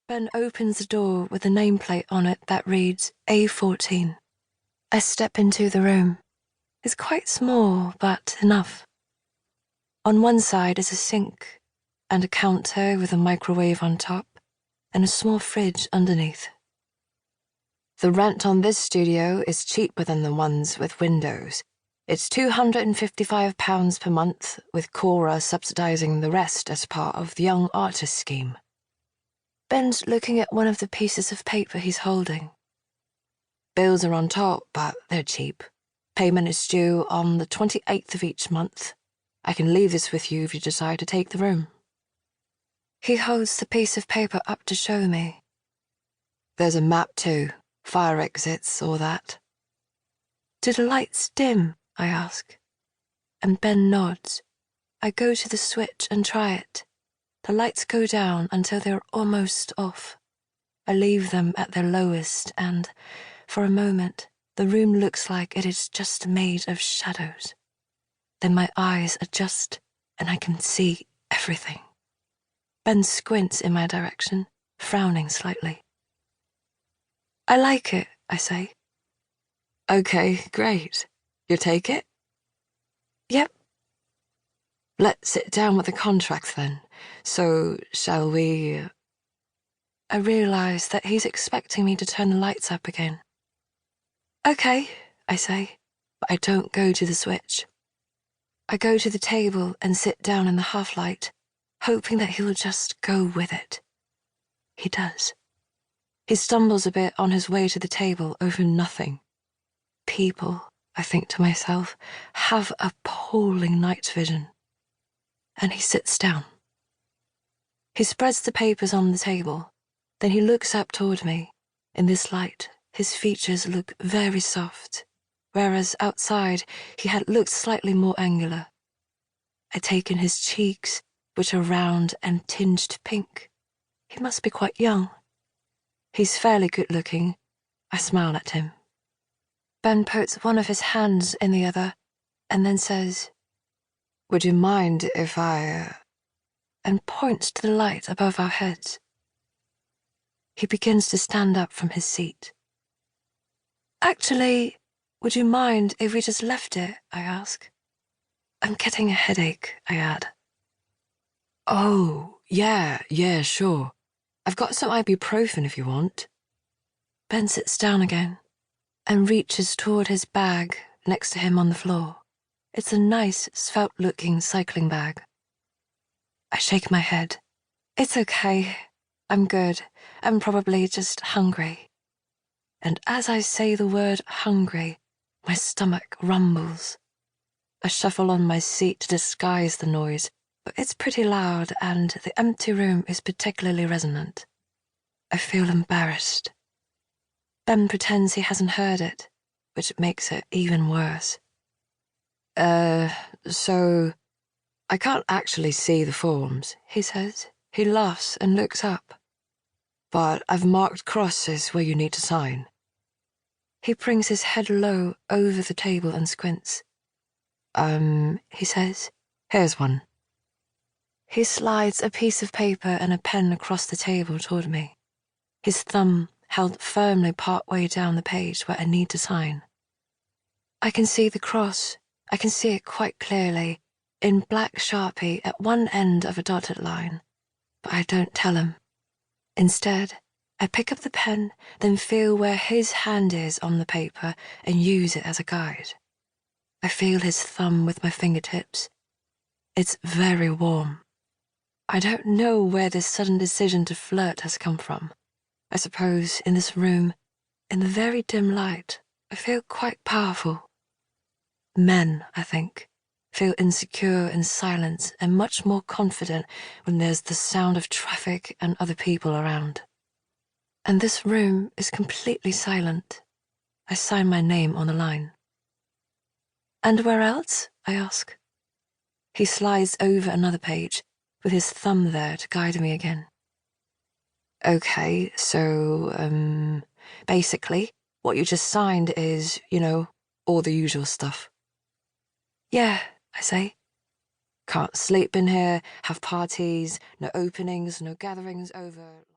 Ben opens the door with a nameplate on it that reads A14. I step into the room. It's quite small, but enough. On one side is a sink and a counter with a microwave on top and a small fridge underneath. The rent on this studio is cheaper than the ones with windows. It's £255 per month, with Cora subsidising the rest as part of the Young Artist Scheme. Ben's looking at one of the pieces of paper he's holding. Bills are on top, but they're cheap. Payment is due on the 28th of each month. I can leave this with you if you decide to take the room. He holds the piece of paper up to show me. There's a map too, fire exits, all that. Do the lights dim? I ask. And Ben nods. I go to the switch and try it. The lights go down until they're almost off. I leave them at their lowest and, for a moment, the room looks like it is just made of shadows. Then my eyes adjust and I can see everything. Ben squints in my direction, frowning slightly. I like it, I say. Okay, great. You take it? Yep. Let's sit down with the contract then. So, shall we... I realise that he's expecting me to turn the lights up again. Okay, I say, but I don't go to the switch. I go to the table and sit down in the half-light, hoping that he'll just go with it. He does. He stumbles a bit on his way to the table over nothing. People, I think to myself, have appalling night vision. And he sits down. He spreads the papers on the table, then he looks up toward me. In this light, his features look very soft, whereas outside he had looked slightly more angular. I take in his cheeks, which are round and tinged pink. He must be quite young. He's fairly good-looking. I smile at him. Ben puts one of his hands in the other, and then says, "Would you mind if I..." and points to the light above our heads. He begins to stand up from his seat. Actually, would you mind if we just left it? I ask. I'm getting a headache, I add. Oh, yeah, sure. I've got some ibuprofen if you want. Ben sits down again and reaches toward his bag next to him on the floor. It's a nice, svelte-looking cycling bag. I shake my head. It's okay. I'm good. I'm probably just hungry. And as I say the word hungry, my stomach rumbles. I shuffle on my seat to disguise the noise, but it's pretty loud and the empty room is particularly resonant. I feel embarrassed. Ben pretends he hasn't heard it, which makes it even worse. So... I can't actually see the forms, he says. He laughs and looks up. But I've marked crosses where you need to sign. He brings his head low over the table and squints. He says, here's one. He slides a piece of paper and a pen across the table toward me, his thumb held firmly part-way down the page where I need to sign. I can see the cross. I can see it quite clearly, in black Sharpie at one end of a dotted line, but I don't tell him. Instead, I pick up the pen, then feel where his hand is on the paper and use it as a guide. I feel his thumb with my fingertips. It's very warm. I don't know where this sudden decision to flirt has come from. I suppose in this room, in the very dim light, I feel quite powerful. Men, I think, feel insecure in silence and much more confident when there's the sound of traffic and other people around. And this room is completely silent. I sign my name on the line. And where else? I ask. He slides over another page, with his thumb there to guide me again. Okay, so, basically, what you just signed is, all the usual stuff. Yeah, I say. Can't sleep in here, have parties, no openings, no gatherings over...